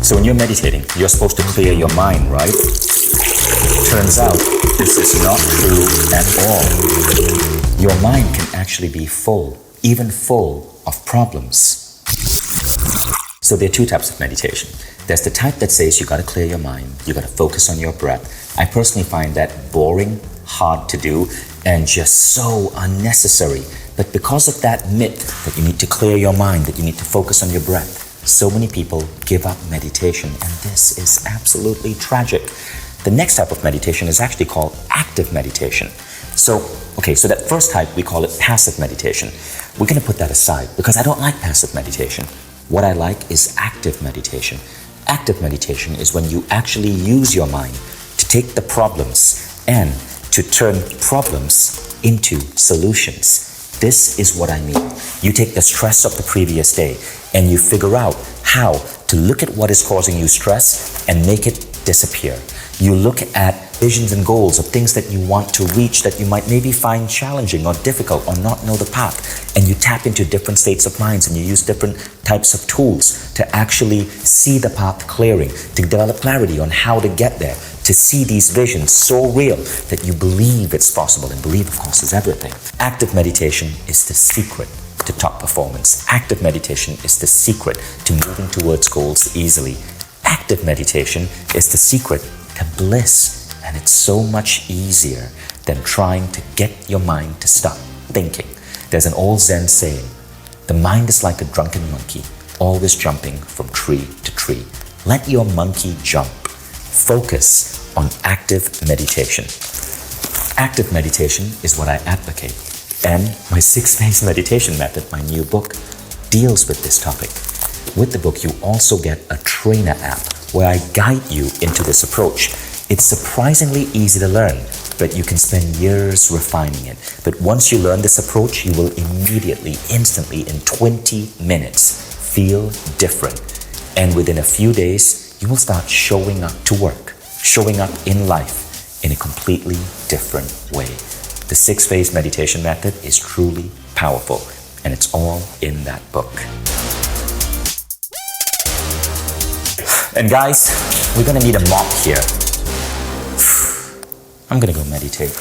So when you're meditating, you're supposed to clear your mind, right? Turns out this is not true at all. Your mind can actually be full, even full of problems. So there are two types of meditation. There's the type that says you got to clear your mind, you got to focus on your breath. I personally find that boring, hard to do, and just so unnecessary. But because of that myth that you need to clear your mind, that you need to focus on your breath, so many people give up meditation, and this is absolutely tragic. The next type of meditation is actually called active meditation. So that first type, we call it passive meditation. We're going to put that aside because I don't like passive meditation. What I like is active meditation. Active meditation is when you actually use your mind to take the problems and to turn problems into solutions. This is what I mean. You take the stress of the previous day and you figure out how to look at what is causing you stress and make it disappear. You look at visions and goals of things that you want to reach that you might maybe find challenging or difficult or not know the path, and you tap into different states of minds and you use different types of tools to actually see the path clearing, to develop clarity on how to get there, to see these visions so real that you believe it's possible, and believe, of course, is everything. Active meditation is the secret to top performance. Active meditation is the secret to moving towards goals easily. Active meditation is the secret to bliss, and it's so much easier than trying to get your mind to stop thinking. There's an old Zen saying, the mind is like a drunken monkey, always jumping from tree to tree. Let your monkey jump. Focus on active meditation. Active meditation is what I advocate. And my 6-phase meditation method, my new book, deals with this topic. With the book, you also get a trainer app where I guide you into this approach. It's surprisingly easy to learn, but you can spend years refining it. But once you learn this approach, you will immediately, instantly, in 20 minutes, feel different. And within a few days, you will start showing up to work, showing up in life in a completely different way. The 6-phase meditation method is truly powerful, and it's all in that book. And guys, we're gonna need a mop here. I'm gonna go meditate.